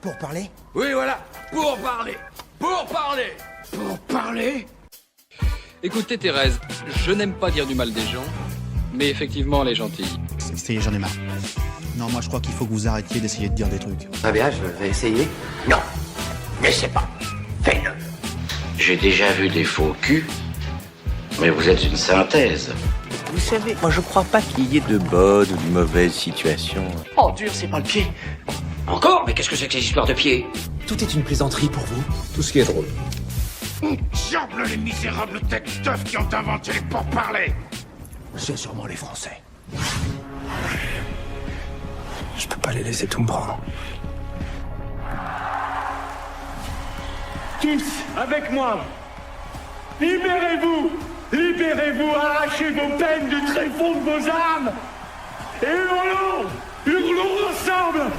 Pour parler? Oui, voilà, pour parler. Pour parler. Pour parler. Écoutez Thérèse, je n'aime pas dire du mal des gens, mais effectivement elle est gentille. C'est, j'en ai marre. Non, moi je crois qu'il faut que vous arrêtiez d'essayer de dire des trucs. Très bien, je vais essayer. Non, n'essaie pas. Fais-le. J'ai déjà vu des faux culs, mais vous êtes une synthèse. Vous savez, moi je crois pas qu'il y ait de bonnes ou de mauvaises situations. Oh, dur, c'est pas le pied. Encore? Mais qu'est-ce que c'est que ces histoires de pieds? Tout est une plaisanterie pour vous. Tout ce qui est drôle. Diable, les misérables têtes d'œufs qui ont inventé les pourparlers. C'est sûrement les Français. Je peux pas les laisser tout me prendre. Tous avec moi. Libérez-vous. Libérez-vous, arrachez vos peines du tréfonds de vos âmes. Et hurlons. Hurlons ensemble.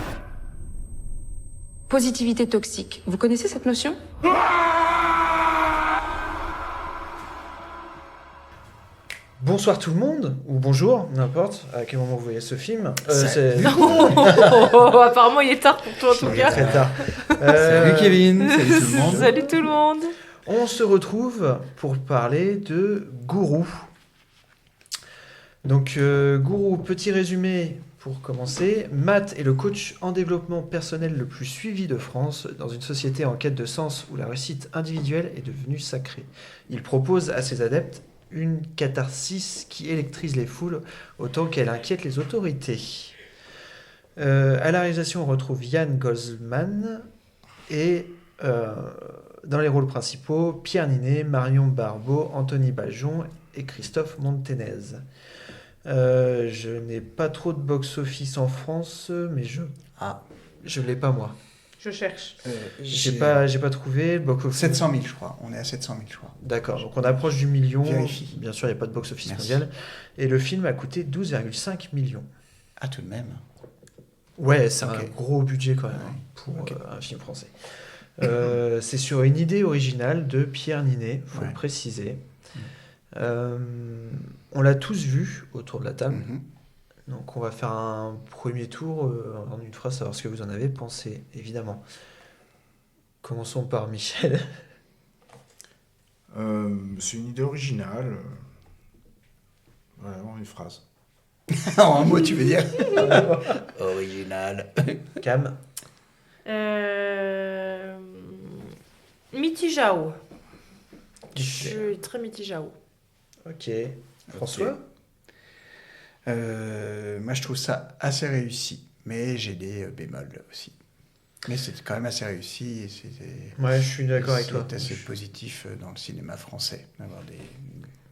Positivité toxique. Vous connaissez cette notion ? Bonsoir tout le monde, ou bonjour, n'importe à quel moment vous voyez ce film. Apparemment il est tard pour toi en tout cas. Très tard. Salut Kevin, salut tout le monde. Salut tout le monde. On se retrouve pour parler de Gourou. Donc Gourou, petit résumé pour commencer. Matt est le coach en développement personnel le plus suivi de France dans une société en quête de sens où la réussite individuelle est devenue sacrée. Il propose à ses adeptes une catharsis qui électrise les foules autant qu'elle inquiète les autorités. À la réalisation, on retrouve Yann Goldsman et dans les rôles principaux, Pierre Ninet, Marion Barbeau, Anthony Bajon et Christophe Montenez. Je n'ai pas trop de box-office en France, mais je l'ai pas moi. Je cherche. J'ai pas trouvé. 700 000, je crois. On est à 700 000, je crois. D'accord, donc on approche du million. Vérifie. Bien sûr, il n'y a pas de box-office Merci. mondial. Et le film a coûté 12,5 millions. Ah, tout de même. Ouais, c'est Ok. un gros budget quand même pour un film français. C'est sur une idée originale de Pierre Ninet, il faut le préciser. On l'a tous vu autour de la table. Donc on va faire un premier tour en une phrase, savoir ce que vous en avez pensé, évidemment. Commençons par Michel. C'est une idée originale. Voilà, en une phrase. En un mot, tu veux dire? Original. Cam. Mitigao. Je suis très mitigao. Ok. François? Moi, je trouve ça assez réussi, mais j'ai des bémols aussi. Mais c'est quand même assez réussi. Et Ouais, je suis d'accord avec toi. C'est assez positif dans le cinéma français, d'avoir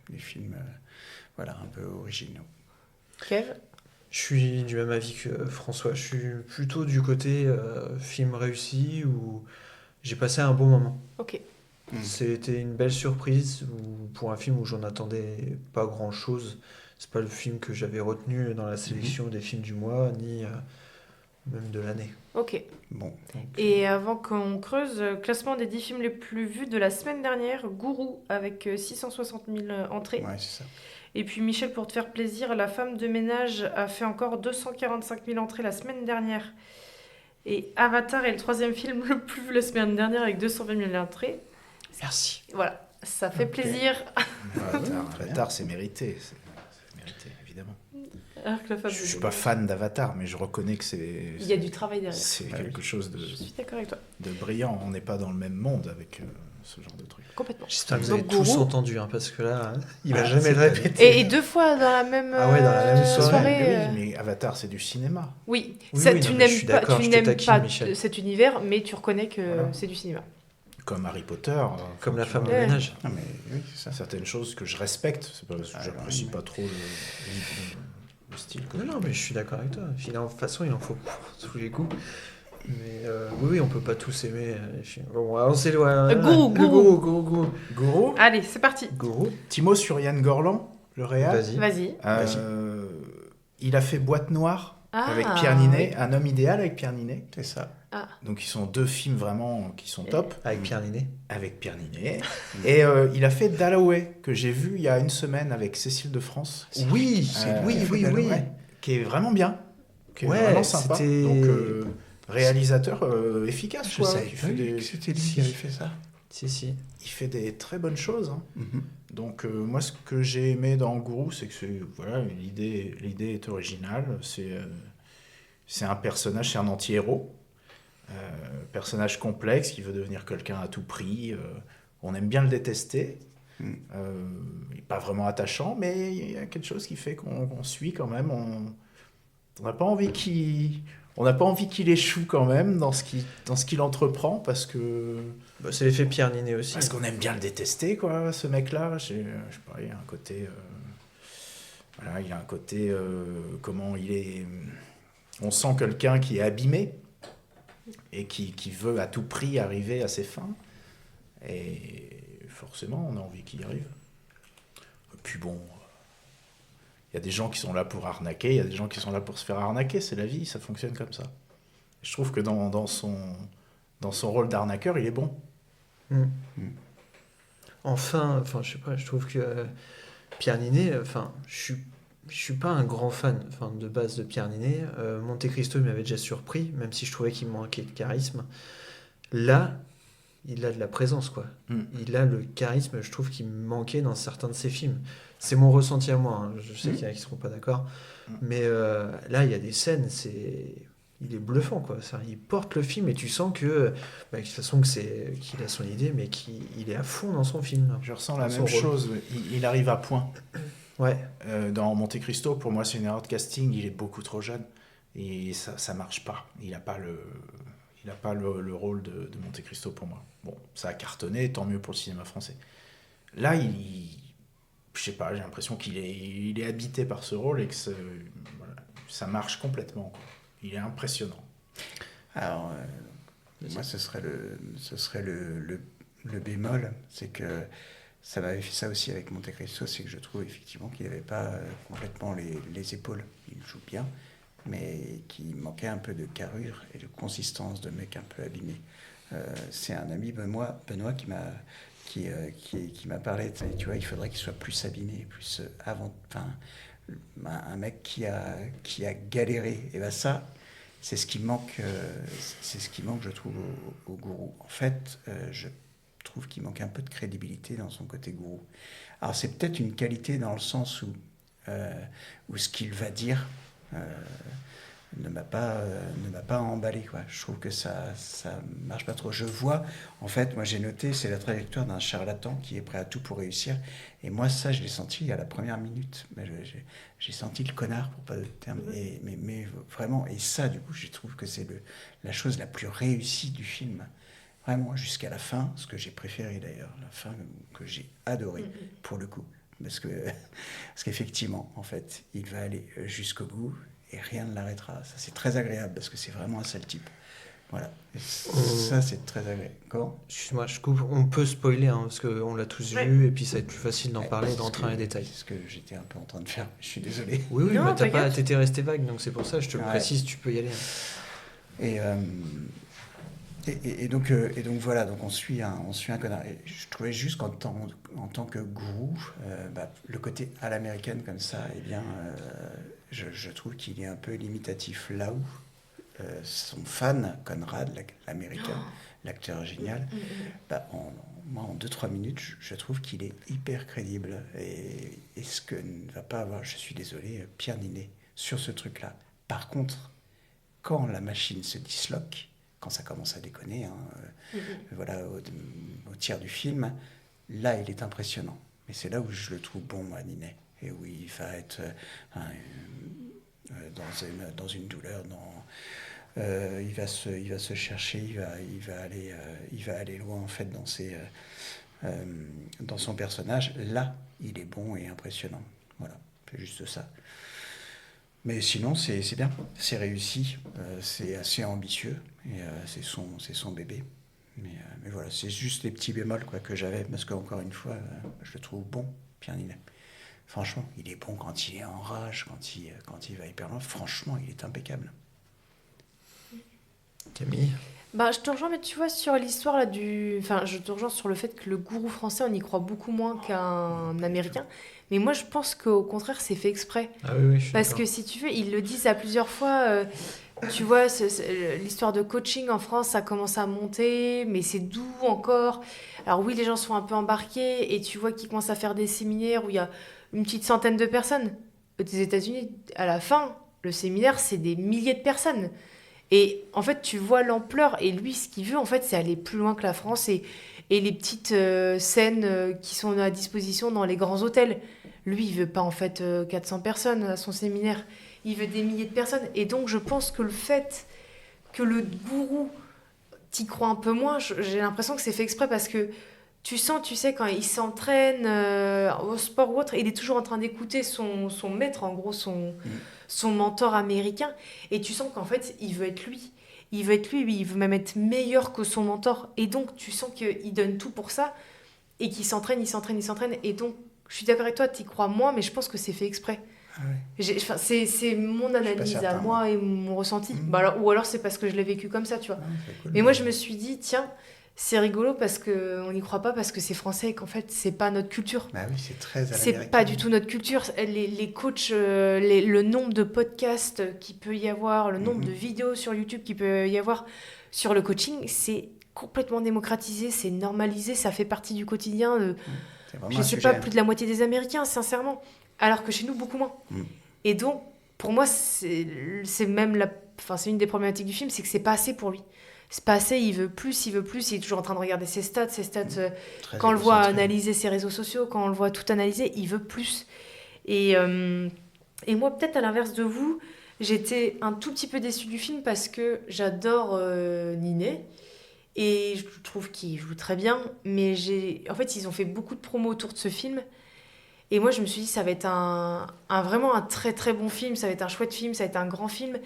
des films un peu originaux. Kev? Je suis du même avis que François. Je suis plutôt du côté film réussi où j'ai passé un bon moment. Ok. C'était une belle surprise pour un film où j'en attendais pas grand-chose. C'est pas le film que j'avais retenu dans la sélection des films du mois, ni même de l'année. Ok. Bon. Et avant qu'on creuse, classement des 10 films les plus vus de la semaine dernière, Gourou avec 660 000 entrées. Ouais, c'est ça. Et puis Michel, pour te faire plaisir, La femme de ménage a fait encore 245 000 entrées la semaine dernière. Et Avatar est le troisième film le plus vu la semaine dernière avec 220 000 entrées. Merci. Voilà, ça fait plaisir. Avatar, c'est mérité. C'est mérité, évidemment. Alors que la femme Je de suis pas ménage- fan d'Avatar, mais je reconnais que c'est... Il y a du travail derrière. C'est quelque chose Je suis d'accord avec toi. de brillant. On n'est pas dans le même monde avec ce genre de truc. Complètement. J'espère que vous Donc, avez tous Gourou. entendu, parce que là, il va jamais le répéter. Et 2 fois dans la même, Ah ouais, dans la même soirée. Oui, mais Avatar, c'est du cinéma. Oui, Oui, ça, oui, tu non, mais je n'aimes suis pas, d'accord, tu je te n'aimes taquine, pas Michel. cet univers, mais tu reconnais que Voilà. c'est du cinéma. Comme Harry Potter. Comme la tu femme de vois. ménage. Ah, mais oui, c'est ça. Certaines choses que je respecte, c'est pas parce que j'apprécie pas trop le style. Non, mais je suis d'accord avec toi. De toute façon, il en faut pour tous les goûts. Mais oui, on peut pas tous aimer les films. Bon, on s'éloigne. Gourou. Gourou. Allez, c'est parti. Gourou. Timo sur Yann Gorlan, le réal. Vas-y. Vas-y. Il a fait Boîte Noire Ah, avec Pierre Ninet, oui. Un homme idéal avec Pierre Ninet. C'est ça. Ah. Donc ils sont 2 films vraiment qui sont top. Avec Pierre Ninet. Avec Pierre Ninet. Et il a fait Dalloway, que j'ai vu il y a une semaine avec Cécile de France. Oui, oui. Qui est vraiment bien. Qui est Ouais, vraiment sympa. c'était- Donc réalisateur efficace, Je quoi. savais Qui pas fait des... que c'était lui qui avait fait ça. Si. Il fait des très bonnes choses. Hein. Mhm. Donc moi, ce que j'ai aimé dans Gourou, c'est que voilà, l'idée est originale. C'est un personnage, c'est un anti-héros. Personnage complexe qui veut devenir quelqu'un à tout prix. On aime bien le détester. Il n'est pas vraiment attachant, mais il y a quelque chose qui fait qu'on suit quand même. On n'a pas envie qu'il échoue quand même dans ce qu'il entreprend, parce que... Bah, c'est l'effet Pierre Ninet aussi. Parce qu'on aime bien le détester, quoi, ce mec-là. Je sais pas, il y a un côté... voilà, il y a un côté... comment il est... On sent quelqu'un qui est abîmé et qui veut à tout prix arriver à ses fins. Et forcément, on a envie qu'il y arrive. Et puis bon... Il y a des gens qui sont là pour arnaquer, il y a des gens qui sont là pour se faire arnaquer. C'est la vie, ça fonctionne comme ça. Je trouve que dans son rôle d'arnaqueur, il est bon. Enfin, je sais pas, je trouve que Pierre Ninet, je suis pas un grand fan de base de Pierre Ninet. Monte Cristo, il m'avait déjà surpris, même si je trouvais qu'il manquait de charisme. Là, il a de la présence, quoi. Il a le charisme, je trouve, qui me manquait dans certains de ses films. C'est mon ressenti à moi, hein. Je sais qu'il y en a qui ne seront pas d'accord. Mais là, il y a des scènes, il est bluffant, quoi. Il porte le film et tu sens que, de toute façon, qu'il a son idée, mais qu'il est à fond dans son film. Je ressens la même chose. Il arrive à point. Ouais. Dans Monte Cristo, pour moi, c'est une erreur de casting. Il est beaucoup trop jeune. Et ça marche pas. Il n'a pas le rôle de Monte Cristo pour moi. Bon, ça a cartonné, tant mieux pour le cinéma français. Là, je sais pas, j'ai l'impression qu'il est habité par ce rôle et que ça marche complètement, quoi. Il est impressionnant. Alors, moi, ce serait le bémol, c'est que ça m'avait fait ça aussi avec Monte Cristo, c'est que je trouve effectivement qu'il n'avait pas complètement les épaules. Il joue bien, mais qu'il manquait un peu de carrure et de consistance de mec un peu abîmé. C'est un ami Benoît qui m'a parlé, tu vois, il faudrait qu'il soit plus abîmé, plus un mec qui a galéré. Et ben ça, c'est ce qui manque, je trouve, au Gourou. En fait, je trouve qu'il manque un peu de crédibilité dans son côté Gourou. Alors c'est peut-être une qualité dans le sens où ce qu'il va dire ne m'a pas emballé, quoi. Je trouve que ça marche pas trop. Je vois, en fait, moi j'ai noté, c'est la trajectoire d'un charlatan qui est prêt à tout pour réussir. Et moi ça, je l'ai senti à la première minute. J'ai senti le connard, pour pas de terme. Mais vraiment, et ça, du coup, je trouve que c'est la chose la plus réussie du film. Vraiment, jusqu'à la fin, ce que j'ai préféré d'ailleurs, la fin que j'ai adoré, pour le coup. Parce qu'effectivement, en fait, il va aller jusqu'au bout. Et rien ne l'arrêtera. Ça, c'est très agréable parce que c'est vraiment un sale type. Voilà. Et ça, c'est très agréable. Comment ? Excuse-moi, je coupe. On peut spoiler, hein, parce qu'on l'a tous vu, et puis ça va être plus facile d'en parler, d'entrer dans les détails. C'est ce que j'étais un peu en train de faire. Je suis désolé. Oui, mais t'étais resté vague, donc c'est pour ça, je te le précise, tu peux y aller. Et donc voilà, donc on suit un connard. Et je trouvais juste qu'en tant que Gourou, le côté à l'américaine comme ça, eh bien, je trouve qu'il est un peu limitatif. Là où son fan, Conrad, l'américain, l'acteur génial, en 2-3 minutes, je trouve qu'il est hyper crédible. Et ce que ne va pas avoir, je suis désolé, Pierre Ninet, sur ce truc-là. Par contre, quand la machine se disloque, quand ça commence à déconner, voilà, au tiers du film, là, il est impressionnant. Mais c'est là où je le trouve bon, moi, Ninet, et où il va être dans une douleur, il va se chercher, il va aller loin, en fait, dans son personnage. Là, il est bon et impressionnant. Voilà, c'est juste ça. Mais sinon, c'est bien, c'est réussi, c'est assez ambitieux, et c'est son bébé. Mais voilà, c'est juste les petits bémols, quoi, que j'avais, parce qu'encore une fois, je le trouve bon, Pierre Ninet. Franchement, il est bon quand il est en rage, quand il va hyper loin. Franchement, il est impeccable. Camille ? Je te rejoins, mais tu vois, sur l'histoire là je te rejoins sur le fait que le Gourou français, on y croit beaucoup moins qu'un américain. Mais moi, je pense qu'au contraire, c'est fait exprès. Ah oui, parce que si tu veux, ils le disent à plusieurs fois. Tu vois, l'histoire de coaching en France, ça commence à monter, mais c'est doux encore. Alors oui, les gens sont un peu embarqués et tu vois qu'ils commencent à faire des séminaires où il y a une petite centaine de personnes. Aux États-Unis, à la fin, le séminaire, c'est des milliers de personnes. Et en fait, tu vois l'ampleur. Et lui, ce qu'il veut, en fait, c'est aller plus loin que la France et les petites scènes qui sont à disposition dans les grands hôtels. Lui, il veut pas, en fait, 400 personnes à son séminaire. Il veut des milliers de personnes. Et donc, je pense que le fait que le gourou t'y croit un peu moins, j'ai l'impression que c'est fait exprès parce que tu sens, tu sais, quand il s'entraîne au sport ou autre, il est toujours en train d'écouter son maître, en gros, son mentor américain. Et tu sens qu'en fait, il veut être lui. Il veut être lui, il veut même être meilleur que son mentor. Et donc, tu sens qu'il donne tout pour ça et qu'il s'entraîne, il s'entraîne, il s'entraîne. Et donc, je suis d'accord avec toi, t'y crois moins, mais je pense que c'est fait exprès. Ah ouais. C'est mon analyse à moi et mon ressenti. Ou alors c'est parce que je l'ai vécu comme ça, tu vois. Cool, mais moi je me suis dit, tiens, c'est rigolo parce qu'on n'y croit pas, parce que c'est français et qu'en fait c'est pas notre culture. Bah oui, c'est très à c'est pas du tout notre culture. Les coachs, le nombre de podcasts qu'il peut y avoir, le nombre de vidéos sur YouTube qu'il peut y avoir sur le coaching, c'est complètement démocratisé, c'est normalisé, ça fait partie du quotidien. Je sais pas, plus de la moitié des Américains, sincèrement. Alors que chez nous, beaucoup moins. Et donc, pour moi, c'est même c'est une des problématiques du film, c'est que c'est pas assez pour lui. C'est pas assez, il veut plus, il est toujours en train de regarder ses stats, quand on le voit analyser ses réseaux sociaux, quand on le voit tout analyser, il veut plus. Et moi, peut-être à l'inverse de vous, j'étais un tout petit peu déçue du film parce que j'adore Ninet. Et je trouve qu'il joue très bien, mais en fait, ils ont fait beaucoup de promos autour de ce film. Et moi, je me suis dit, ça va être vraiment un très très bon film, ça va être un chouette film, ça va être un grand film.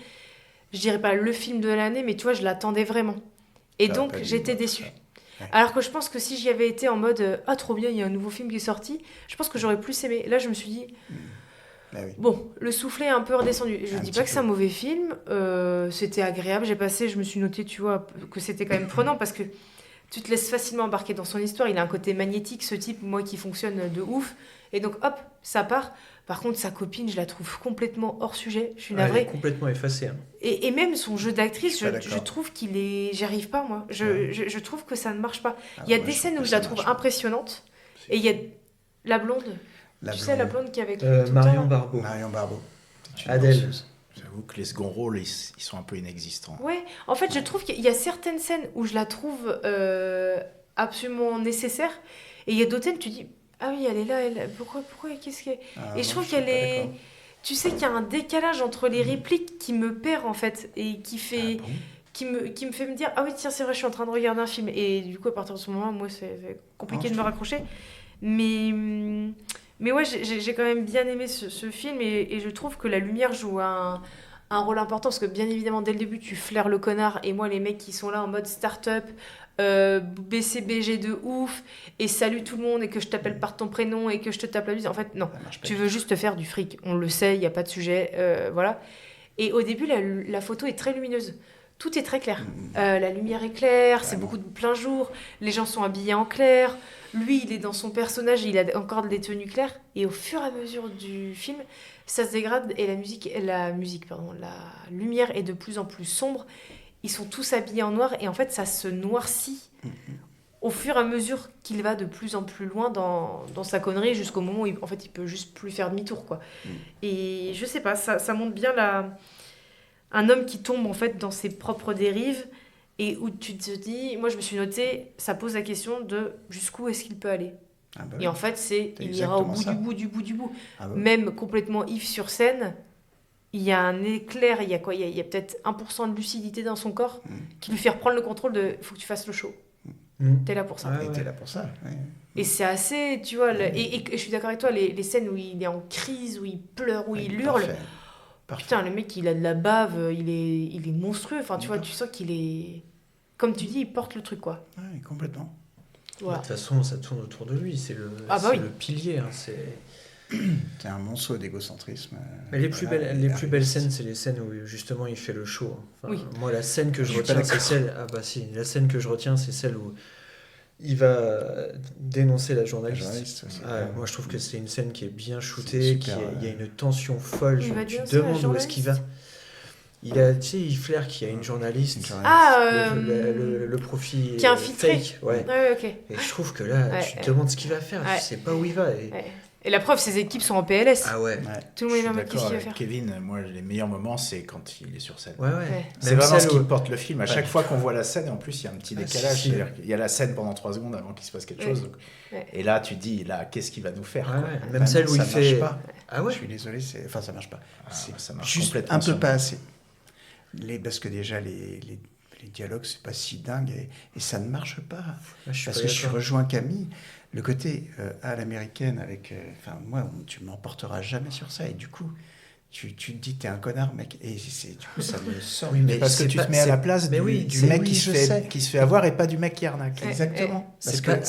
Je dirais pas le film de l'année, mais tu vois, je l'attendais vraiment. Et donc, j'étais déçue. Ouais. Alors que je pense que si j'y avais été en mode « Ah, trop bien, il y a un nouveau film qui est sorti », je pense que j'aurais plus aimé. Là, je me suis dit... Bon, le soufflet est un peu redescendu. Je dis pas que c'est un mauvais film, c'était agréable, je me suis noté, tu vois, que c'était quand même prenant parce que tu te laisses facilement embarquer dans son histoire. Il a un côté magnétique, ce type, moi, qui fonctionne de ouf. Et donc, hop, ça part. Par contre, sa copine, je la trouve complètement hors sujet. Je suis navrée. Elle est complètement effacée. Hein. Et même son jeu d'actrice, je trouve qu'il est... J'y arrive pas, moi. Je trouve que ça ne marche pas. Il y a des scènes où je la trouve impressionnante. Et il y a la blonde. Tu sais, la blonde qui est avec lui Marion Barbeau. Marion Barbeau. Adèle. J'avoue que les seconds rôles, ils sont un peu inexistants. Ouais, en fait, je trouve qu'il y a certaines scènes où je la trouve absolument nécessaire. Et il y a d'autres scènes, tu dis, ah oui, elle est là, pourquoi, qu'est-ce qu'elle... Et je trouve qu'elle est... Tu sais qu'il y a un décalage entre les répliques qui me perd, en fait, et qui fait... Qui me fait me dire, ah oui, tiens, c'est vrai, je suis en train de regarder un film. Et du coup, à partir de ce moment, moi, c'est compliqué de me raccrocher. Mais ouais, j'ai quand même bien aimé ce film et je trouve que la lumière joue un rôle important parce que bien évidemment, dès le début, tu flaires le connard et moi, les mecs qui sont là en mode start-up, BCBG de ouf et salut tout le monde et que je t'appelle par ton prénom et que je te tape la bise. En fait, non, tu veux juste te faire du fric. On le sait, il n'y a pas de sujet, voilà. Et au début, la photo est très lumineuse. Tout est très clair. La lumière est claire, c'est beaucoup de plein jour. Les gens sont habillés en clair. Lui, il est dans son personnage, il a encore des tenues claires. Et au fur et à mesure du film, ça se dégrade et la lumière est de plus en plus sombre. Ils sont tous habillés en noir et en fait, ça se noircit au fur et à mesure qu'il va de plus en plus loin dans sa connerie jusqu'au moment où il peut juste plus faire demi-tour, quoi. Et je sais pas, ça montre bien un homme qui tombe en fait dans ses propres dérives et où tu te dis, moi je me suis noté, ça pose la question de jusqu'où est-ce qu'il peut aller. Et en fait, il ira au bout du bout. Même complètement ivre sur scène, il y a un éclair, il y a peut-être 1% de lucidité dans son corps qui lui fait reprendre le contrôle de faut que tu fasses le show. T'es là pour ça. T'es là pour ça. Ouais. Et c'est assez, tu vois, et je suis d'accord avec toi, les scènes où il est en crise, où il pleure, où il hurle. Parfait. Putain, le mec, il a de la bave, il est monstrueux. Enfin, tu vois, tu sens qu'il est... Comme tu dis, il porte le truc, quoi. Ouais, complètement. Voilà. De toute façon, ça tourne autour de lui. C'est le pilier. Hein, c'est un monceau d'égocentrisme. Mais les plus belles scènes, c'est les scènes où, justement, il fait le show. Enfin, moi, la scène que je retiens, c'est celle... Ah bah si, la scène que je retiens, c'est celle où il va dénoncer la journaliste. Moi, je trouve que c'est une scène qui est bien shootée, il y a une tension folle. Tu te demandes où est-ce qu'il va. il flaire qu'il y a une journaliste. Ah, le profil qui est infiltré. fake. Ouais. Ok. Et je trouve que là, tu te demandes ce qu'il va faire. Tu sais pas où il va. Et la preuve, ses équipes sont en PLS. Ah ouais. Tout le monde est en mode, qu'est-ce qu'il va faire? Kevin, moi, les meilleurs moments, c'est quand il est sur scène. Ouais. C'est vraiment ce qui porte le film. À chaque fois qu'on voit la scène, en plus, il y a un petit décalage. C'est-à-dire qu'il y a la scène pendant 3 secondes avant qu'il se passe quelque chose. Donc... Et là, tu te dis, qu'est-ce qu'il va nous faire Même celle où il fait... pas. Ah ouais. Je suis désolé, ça marche pas. Ça marche juste complètement un peu pas assez. Parce que déjà, les dialogues, c'est pas si dingue et ça ne marche pas. Parce que je rejoins Camille. Le côté à l'américaine avec... moi, tu m'emporteras jamais sur ça. Et du coup, tu te dis, t'es un connard, mec. Et du coup, ça me sort. Mais parce que tu te mets à la place du mec qui se fait avoir et pas du mec qui arnaque. Exactement.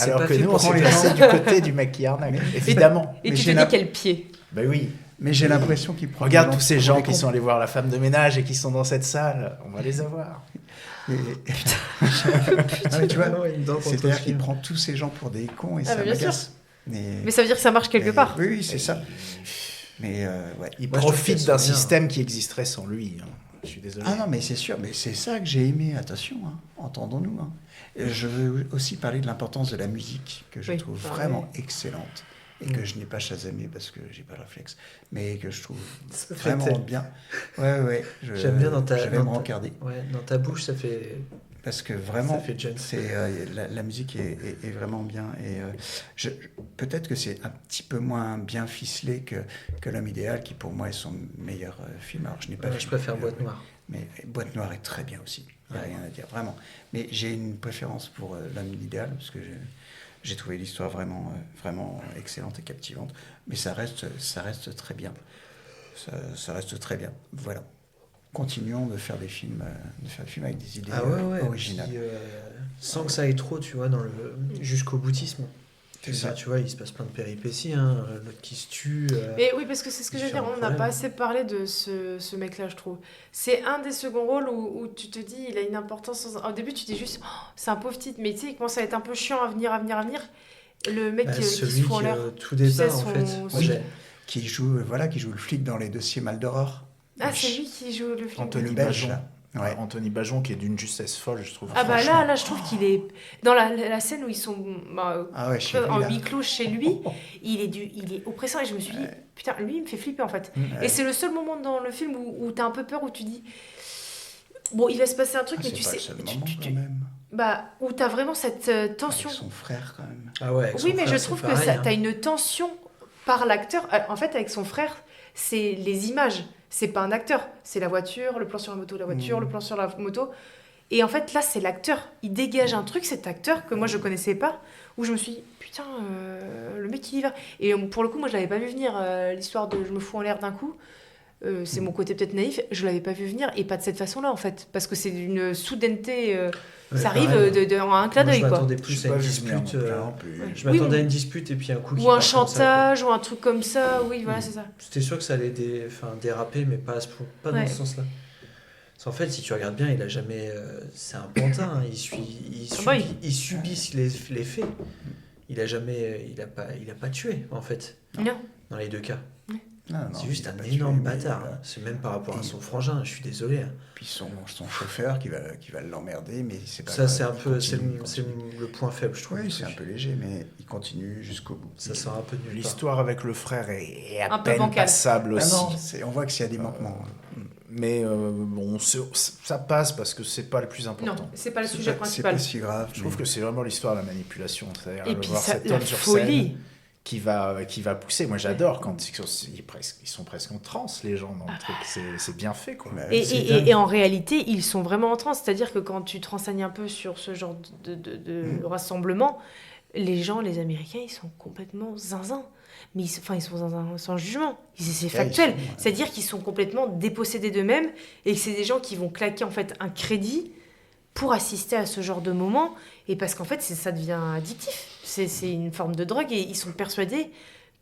Alors que nous, on s'est placé du côté du mec qui arnaque, évidemment. Et tu te dis quel pied. Ben oui. Mais j'ai l'impression qu'il prend... Regarde tous ces gens qui sont allés voir la femme de ménage et qui sont dans cette salle. On va les avoir. Tu vois, c'est-à-dire qu'il prend tous ces gens pour des cons et ça m'agace. Mais ça veut dire que ça marche quelque part. Oui, c'est ça. Mais il profite d'un système qui existerait sans lui. Je suis désolé. Ah non, mais c'est sûr. Mais c'est ça que j'ai aimé. Attention, entendons-nous. Je veux aussi parler de l'importance de la musique que je trouve vraiment excellente. Et que je n'ai pas chasamé parce que j'ai pas le réflexe, mais que je trouve vraiment bien. Ouais. J'aime bien dans ta... Je vais me rencarder. Ouais, dans ta bouche, ça fait... Parce que vraiment, ça fait c'est, la musique est vraiment bien. Et peut-être que c'est un petit peu moins bien ficelé que L'Homme idéal, qui pour moi est son meilleur film. Alors je n'ai pas vu. Je préfère Boîte Noire. Mais Boîte Noire est très bien aussi. Il n'y a rien à dire, vraiment. Mais j'ai une préférence pour L'Homme idéal, parce que j'ai trouvé l'histoire vraiment excellente et captivante, mais ça reste très bien. Ça reste très bien. Voilà. Continuons de faire des films avec des idées originales. Puis, sans que ça aille trop, tu vois, dans le jusqu'au boutisme. C'est ça. Tu vois, il se passe plein de péripéties, l'autre qui se tue. Mais oui, parce que c'est ce que je veux dire, on n'a pas assez parlé de ce mec-là, je trouve. C'est un des seconds rôles où tu te dis, il a une importance. Au début, tu dis juste, c'est un pauvre titre, mais tu sais, il commence à être un peu chiant à venir. Le mec qui se fout en l'air. Tout départ, en fait. Qui joue le flic dans les dossiers Mal d'Aurore. Ah, c'est lui qui joue le flic. Anthony Bajon. Ouais. Anthony Bajon qui est d'une justesse folle, je trouve. Ah bah là je trouve qu'il est dans la scène où ils sont en huis clos chez lui, il est oppressant et je me suis dit putain, lui il me fait flipper en fait. Et c'est le seul moment dans le film où t'as un peu peur, où tu dis bon, il va se passer un truc, mais tu sais où t'as vraiment cette tension. Avec son frère quand même. Ah ouais. Oui, mais je trouve que t'as une tension par l'acteur. En fait, avec son frère, c'est les images. C'est pas un acteur, c'est la voiture, le plan sur la moto, le plan sur la moto. Et en fait, là, c'est l'acteur. Il dégage un truc, cet acteur, que moi, je connaissais pas, où je me suis dit, putain, le mec, il y va. Et pour le coup, moi, je l'avais pas vu venir, l'histoire de je me fous en l'air d'un coup. C'est mon côté peut-être naïf, je l'avais pas vu venir, et pas de cette façon-là, en fait. Parce que c'est d'une soudaineté... ça arrive en un clin d'œil, quoi. Je m'attendais plus à une dispute. Je m'attendais à une dispute et puis un coup qui... Ou un chantage, ou un truc comme ça. Oui, voilà, c'est ça. C'était sûr que ça allait déraper, mais pas dans ce sens-là. En fait, si tu regardes bien, il a jamais... c'est un pantin, il subit les faits. Il a pas tué, en fait. Non. Dans les deux cas. Non, c'est juste un énorme bâtard. C'est même par rapport à son frangin, je suis désolé. Puis son chauffeur qui va l'emmerder, mais c'est pas ça, grave, c'est un peu le point faible, je trouve. Oui, c'est un peu léger, mais il continue jusqu'au bout. Ça sort un peu de l'histoire avec le frère est à un peine passable aussi. Non, on voit qu'il y a des manquements. Mais bon, ça passe parce que c'est pas le plus important. Non, c'est pas le sujet principal. C'est pas si grave. Je trouve que c'est vraiment l'histoire de la manipulation. Et puis la folie. Qui va pousser. Moi, j'adore quand ils sont presque en transe, les gens, dans le truc. C'est bien fait, quoi. Et en réalité, ils sont vraiment en transe. C'est-à-dire que quand tu te renseignes un peu sur ce genre de rassemblement, les gens, les Américains, ils sont complètement zinzin. Mais ils sont zinzin sans jugement. C'est factuel. C'est-à-dire qu'ils sont complètement dépossédés d'eux-mêmes et que c'est des gens qui vont claquer, en fait, un crédit pour assister à ce genre de moment, et parce qu'en fait ça devient addictif, c'est une forme de drogue, et ils sont persuadés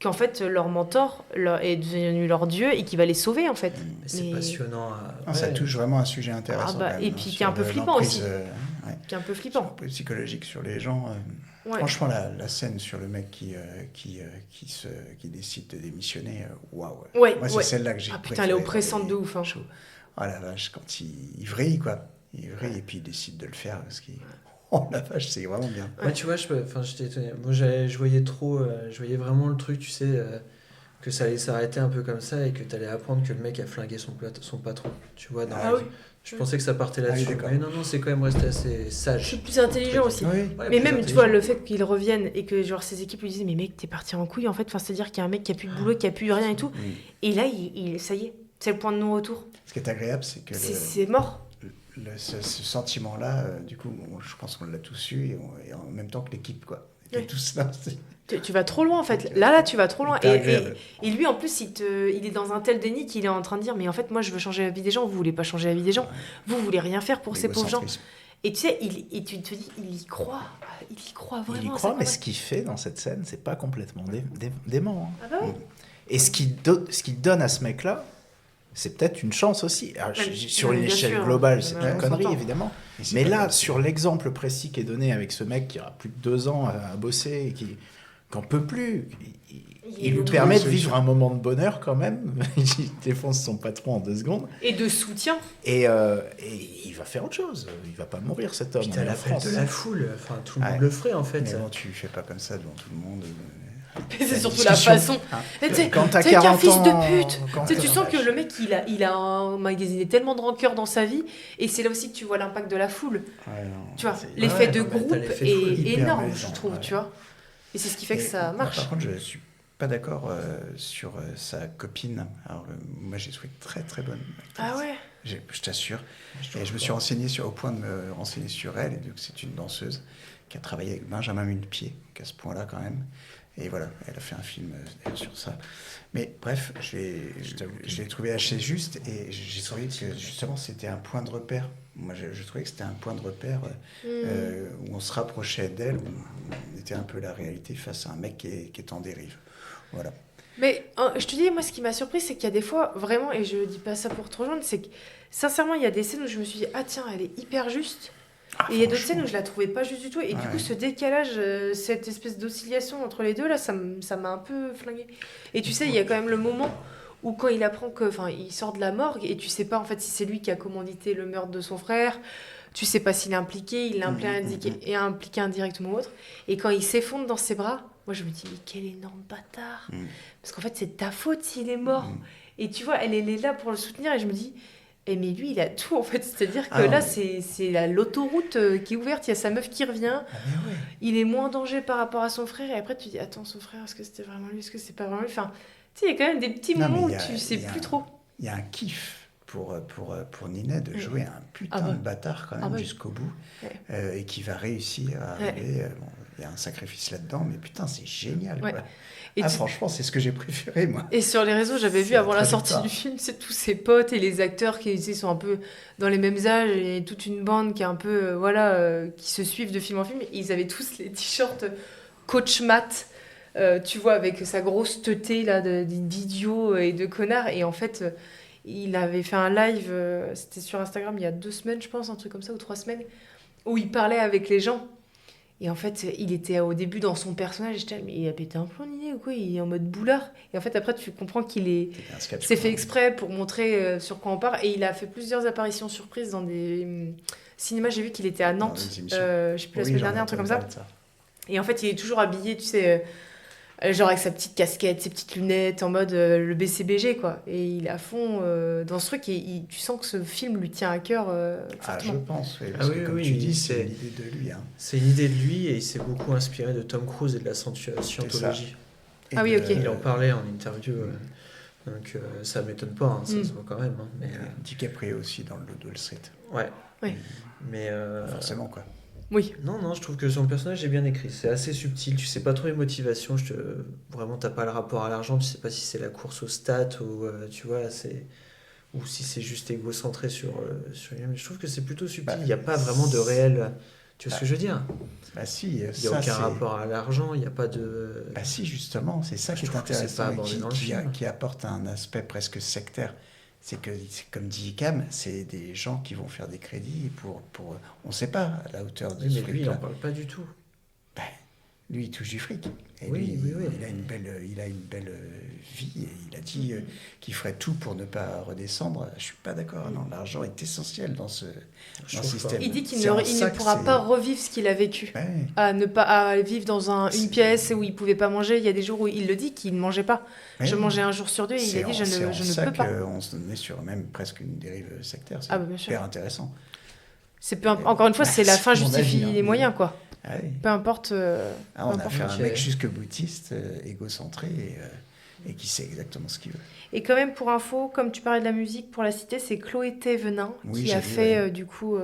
qu'en fait leur mentor est devenu leur dieu et qu'il va les sauver en fait. C'est passionnant. Ça touche vraiment un sujet intéressant. Et puis qui est un peu flippant aussi. Qui est un peu flippant. Un peu psychologique sur les gens. Franchement, la scène sur le mec qui décide de démissionner, waouh. Moi, c'est celle-là que j'ai préférée. Putain, elle est oppressante de ouf. Hein. Oh la vache, quand il vrille, quoi. Il vrille et puis il décide de le faire. Oh la vache, c'est vraiment bien. Ouais, tu vois, j'étais étonné. Moi, je voyais trop, je voyais vraiment le truc, tu sais, que ça allait s'arrêter un peu comme ça et que tu allais apprendre que le mec a flingué son patron. Tu vois, dans la vie. Je pensais que ça partait là-dessus. d'accord. Mais non, c'est quand même resté assez sage. Je suis plus intelligent aussi. Oui. Ouais, Mais plus même, tu intelligent. vois, le fait qu'il revienne et que genre ses équipes lui disent mais mec, t'es parti en couille en fait. Enfin, c'est-à-dire qu'il y a un mec qui a plus de boulot, qui a plus rien et tout. Et là, ça y est, c'est le point de non-retour. Ce qui est agréable, c'est que C'est mort. ce sentiment-là, du coup, je pense qu'on l'a tous eu et en même temps que l'équipe, quoi. Et Oui. tous là, Tu vas trop loin en fait. Là, tu vas trop loin. hyper agréable. Et lui, en plus, il est dans un tel déni qu'il est en train de dire mais en fait, moi, je veux changer la vie des gens. Vous voulez pas changer la vie des gens. Vous voulez rien faire pour ces pauvres gens. L'égocentrisme. Et tu sais, tu te dis, il y croit. Il y croit vraiment. Il y c'est croit, pas mais vrai. ce qu'il fait dans cette scène, c'est pas complètement dément. Hein. Ah bah ouais. Et ce qu'il donne à ce mec-là, c'est peut-être une chance aussi. Alors, sur une bien échelle sûr, globale, hein. c'est Ouais, une on connerie, s'entend. évidemment. c'est Mais pas là, grave. sur l'exemple précis qui est donné avec ce mec qui aura plus de 2 ans à bosser et qui n'en peut plus, il lui permet de vivre un moment de bonheur quand même. Il défonce son patron en 2 secondes. Et de soutien. Et il va faire autre chose. Il va pas mourir, cet homme. Puis On t'as est en l'appel France. de la foule. Enfin, tout le monde Ouais. le ferait en fait. Mais bon, tu fais pas comme ça devant tout le monde. C'est surtout discussion. la façon. Hein. Tu sais, Quand t'as c'est qu'un 40 fils ans, de pute. quand Tu sais, tu t'as- sens que le mec, il a emmagasiné tellement de rancœur dans sa vie. Et c'est là aussi que tu vois l'impact de la foule. Ouais, non, Tu vois, c'est- l'effet ouais, de non, mais groupe t'as l'effet de foule est hyper énorme, malaisant, je trouve, ouais. tu vois. Et c'est ce qui fait que Et ça moi, marche. Par contre, je suis pas d'accord sur sa copine. Alors, moi, j'ai trouvé très très bonne. actrice. Ah ouais. Je t'assure. Et je me suis renseigné au point de me renseigner sur elle. Et donc, c'est une danseuse qui a travaillé avec Benjamin Millepied, qu'à ce point-là quand même. Et voilà, elle a fait un film sur ça. Mais bref, je l'ai trouvé assez juste et j'ai trouvé que justement c'était un point de repère. Moi, je trouvais que c'était un point de repère où on se rapprochait d'elle, où on était un peu la réalité face à un mec qui est en dérive. Voilà. Mais je te dis, moi, ce qui m'a surpris, c'est qu'il y a des fois, vraiment, et je dis pas ça pour te rejoindre, c'est que, sincèrement, il y a des scènes où je me suis dit, ah tiens, elle est hyper juste. Et il y a d'autres scènes où je la trouvais pas juste du tout. Et du coup, ce décalage, cette espèce d'oscillation entre les deux, là, ça m'a un peu flingué. Et tu sais, il y a quand même le moment où quand il apprend que, enfin, il sort de la morgue et tu sais pas en fait si c'est lui qui a commandité le meurtre de son frère. Tu sais pas s'il est impliqué, il est impliqué indirectement ou autre. Et quand il s'effondre dans ses bras, moi je me dis, mais quel énorme bâtard. Parce qu'en fait, c'est de ta faute s'il est mort. Et tu vois, elle est là pour le soutenir et je me dis, mais lui, il a tout en fait. C'est-à-dire que là, c'est l'autoroute qui est ouverte, il y a sa meuf qui revient. Il est moins en danger par rapport à son frère. Et après, tu dis, attends, son frère, est-ce que c'était vraiment lui, est-ce que c'est pas vraiment lui? Enfin, tu sais, il y a quand même des petits moments où tu sais plus trop. Il y a un kiff pour Ninet de jouer un putain de bâtard quand même jusqu'au bout et qui va réussir à arriver. Bon, il y a un sacrifice là-dedans, mais putain, c'est génial. Quoi. Et franchement, c'est ce que j'ai préféré, moi. Et sur les réseaux, j'avais vu avant la sortie du film, c'est tous ses potes et les acteurs qui sont un peu dans les mêmes âges et toute une bande qui est un peu, qui se suivent de film en film. Ils avaient tous les t-shirts Coach Matt, tu vois, avec sa grosse teuté là, d'idiot et de connard. Et en fait, il avait fait un live, c'était sur Instagram il y a 2 semaines, je pense, un truc comme ça, ou 3 semaines, où il parlait avec les gens. Et en fait, il était au début dans son personnage, et j'étais mais il a pété un plomb, Ninet, ou quoi? Il est en mode boulard. Et en fait, après, tu comprends c'est fait exprès pour montrer sur quoi on part. Et il a fait plusieurs apparitions surprises dans des cinémas. J'ai vu qu'il était à Nantes, je sais plus, la semaine dernière, un truc comme ça. Et en fait, il est toujours habillé, tu sais, genre avec sa petite casquette, ses petites lunettes, en mode le BCBG, quoi. Et il est à fond dans ce truc, et tu sens que ce film lui tient à cœur fortement. Je pense, parce que comme tu dis, c'est une idée de lui. Hein. C'est une idée de lui, et il s'est beaucoup inspiré de Tom Cruise et de la scientologie. Ah oui, ok. Il en parlait en interview, donc ça m'étonne pas, ça se voit quand même. Hein, mais, DiCaprio aussi dans le Wall Street. Ouais. Mais forcément, quoi. Oui. Non, je trouve que son personnage est bien écrit. C'est assez subtil. Tu sais pas trop les motivations. Vraiment, t'as pas le rapport à l'argent. Tu sais pas si c'est la course aux stats ou tu vois, ou si c'est juste égocentré sur lui-même. Je trouve que c'est plutôt subtil. Il n'y a pas vraiment de réel. Tu vois ce que je veux dire? Si. Il n'y a aucun rapport à l'argent. Il n'y a pas de. Si, justement, c'est ça qui est intéressant et qui apporte un aspect presque sectaire. C'est que, comme dit Cam, c'est des gens qui vont faire des crédits pour on ne sait pas à la hauteur de ce mais lui, il truc-là. n'en parle pas du tout. lui, il touche du fric. Et Oui, lui, oui. il a une belle vie. Et il a dit qu'il ferait tout pour ne pas redescendre. Je suis pas d'accord. Non, l'argent est essentiel dans ce système. Il dit qu'il C'est un ne sac, pourra c'est- pas revivre ce qu'il a vécu. Ouais. À vivre dans une pièce où il pouvait pas manger. Il y a des jours où il le dit qu'il ne mangeait pas. Ouais. Je mangeais un jour sur deux et il a dit je ne peux pas. On se met sur même presque une dérive sectaire. C'est Ah bah, bien sûr. hyper intéressant. Encore une fois, c'est la fin C'est mon justifie avis, hein, les moyens, quoi. Ah oui. Peu importe. Ah, on a peu importe. affaire à un Ok. mec jusque boutiste, égocentré et qui sait exactement ce qu'il veut. Et quand même, pour info, comme tu parlais de la musique, pour la citer, c'est Chloé Thévenin Oui, qui j'ai a vu, fait ouais. du coup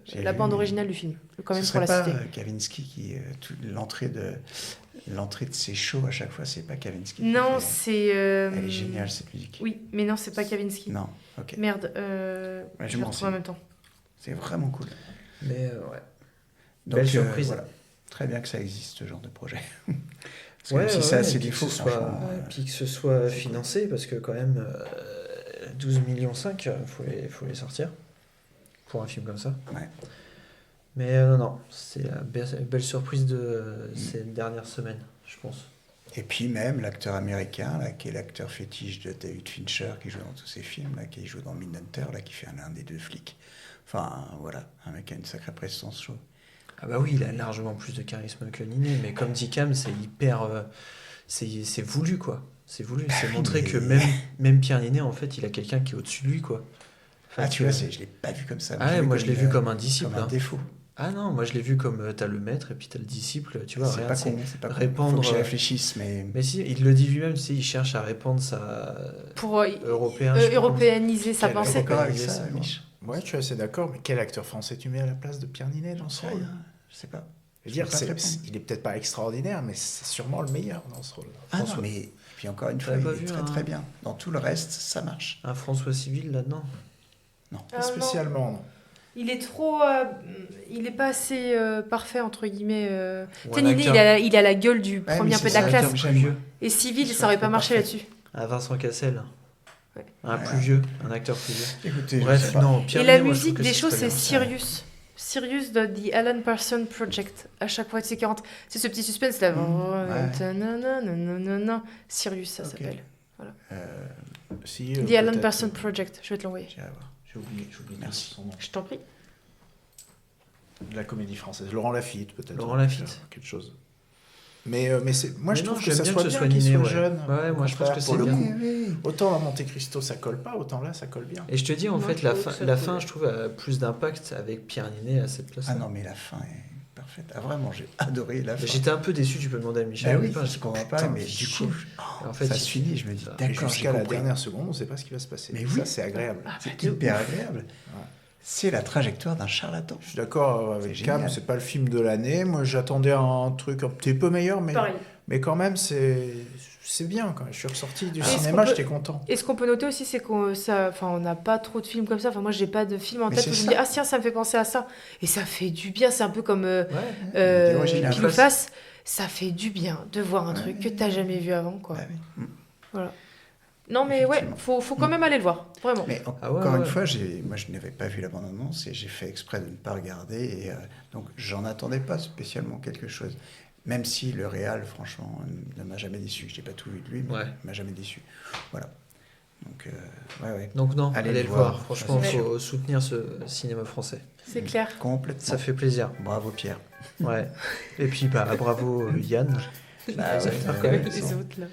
J'ai la vu. bande originale du film. Quand même Ce pour la serait pas citer. Kavinsky qui l'entrée de ses shows à chaque fois, c'est pas Kavinsky. qui Non, fait- c'est. Elle est géniale cette musique. Oui, mais non, c'est pas Kavinsky. Non, ok. Merde. Ouais, je le retrouve en même temps. C'est vraiment cool. Mais ouais. Donc, Belle surprise. voilà. Très bien que ça existe ce genre de projet. Parce que Ouais, même si ouais, ça a ouais, ses puis défauts, que ce soit, franchement. puis que ce soit financé, parce que quand même 12,5 millions, faut les sortir pour un film comme ça. Ouais. Mais non, c'est la belle surprise de ces dernières semaines, je pense. Et puis même l'acteur américain, là, qui est l'acteur fétiche de David Fincher, qui joue dans tous ses films, là, qui joue dans Mindhunter, là, qui fait l'un des deux flics. Enfin, voilà, un mec qui a une sacrée prestance, je trouve. Ah bah oui, il a largement plus de charisme que Ninet, mais comme dit Cam, c'est hyper... c'est voulu, quoi. C'est voulu, c'est montrer mais- que même Pierre Ninet, en fait, il a quelqu'un qui est au-dessus de lui, quoi. Enfin, Ah, tu vois, je l'ai pas vu comme ça. Ah ouais, moi je l'ai vu comme un disciple. Comme un hein. défaut. Ah non, moi je l'ai vu comme t'as le maître et puis t'as le disciple, tu vois. C'est regarde, pas con, c'est pas con. répandre. Faut que j'y réfléchisse, mais... Mais si, il le dit lui-même, tu sais, il cherche à répandre sa... Pour Européen, je pense. européaniser sa Quel- pensée. d'accord avec Européaniser ça, ça, quoi. Mich. Ouais, je suis assez d'accord, mais quel acteur français tu mets à la place de Pierre Ninet dans ce rôle? Je sais pas. Je veux dire, peux pas te répondre. il est peut-être pas extraordinaire, mais c'est sûrement le meilleur dans ce rôle. Ah non, François. mais... Et puis encore une fois, T'avais il pas est vu très un- très bien. Dans tout le reste, ça marche. Un François Civil là-dedans. Non. Ah, Pas spécialement, non. Il est trop. Il est pas assez parfait, entre guillemets. Ou Tu sais, un Ninet, acteur- il a la gueule du Ouais, premier mais un peu de c'est la ça, classe. acteur que Plus j'aime. vieux. Et Civil, Il ça aurait soit pas marché parfait. là-dessus. Un Vincent Cassel. Ouais. Un Ouais, plus ouais. vieux, un acteur plus vieux. Écoutez, je Bref, sais pas. non, Pierre Et la Ninet, moi, je trouve musique que des c'est choses, très c'est bien. Sirius. Sirius de The Alan Parsons Project. À chaque fois, c'est 40. C'est ce petit suspense là. ouais. Sirius, ça Ok. s'appelle. Si, The Alan peut-être, Parsons Project. Je vais te l'envoyer. J'irai voir. J'ai oublié Merci. son nom. Je t'en prie. De la comédie française. Laurent Lafitte, peut-être. Laurent Lafitte. Quelque chose. Mais c'est... moi, Mais je non, trouve que j'aime ça bien soit que ce bien soit qu'il Ninet, soit ouais. jeune. Ouais, moi, je pense que Pour c'est le bien. coup. Oui. Autant dans Monte Cristo, ça colle pas, autant là, ça colle bien. Et je te dis, en Moi, fait, je la trouve fin, que ça la colle. fin, je trouve, a plus d'impact avec Pierre Ninet à cette place-là. Ah non, mais la fin est parfaite. Ah vraiment, j'ai adoré la fin. J'étais un peu déçu, tu peux demander à Michel. Bah oui, Lupin, je comprends putain, pas, mais fais du chier. coup, En fait, ça il- se finit, je me dis, Et Et d'accord, j'ai jusqu'à la compris. dernière seconde, on sait pas ce qui va se passer. Mais ça, oui. c'est agréable. C'est hyper agréable. C'est la trajectoire d'un charlatan. Je suis d'accord avec C'est Cam, génial. c'est pas le film de l'année. Moi, j'attendais un truc un petit peu meilleur, mais quand même, c'est bien. Quand je suis ressorti du Est-ce cinéma, qu'on peut- j'étais content. Et ce qu'on peut noter aussi, c'est qu'on n'a pas trop de films comme ça. Enfin, moi, j'ai pas de film en Mais tête c'est où je me ça. dis, ah tiens, ça me fait penser à ça. Et ça fait du bien. C'est un peu comme l'idée originale. Pile ou Face. Ça fait du bien de voir un truc que t'as jamais vu avant, quoi. Bah oui. Voilà. Non, mais ouais, Effectivement. faut quand même aller le voir, vraiment. Mais Ah ouais, encore ouais. une fois, moi je n'avais pas vu la bande-annonce et j'ai fait exprès de ne pas regarder. Et, donc j'en attendais pas spécialement quelque chose. Même si le réal, franchement, ne m'a jamais déçu. Je n'ai pas tout vu de lui, mais Ouais. il m'a jamais déçu. Voilà. Donc, ouais. Donc non, allez le voir. Franchement, ça, il c'est faut soutenir ce cinéma français. C'est clair. Complètement. Ça fait plaisir. Bravo Pierre. Ouais. Et puis, bah, bravo Yann. Bah ouais, Quand même. Les autres, là.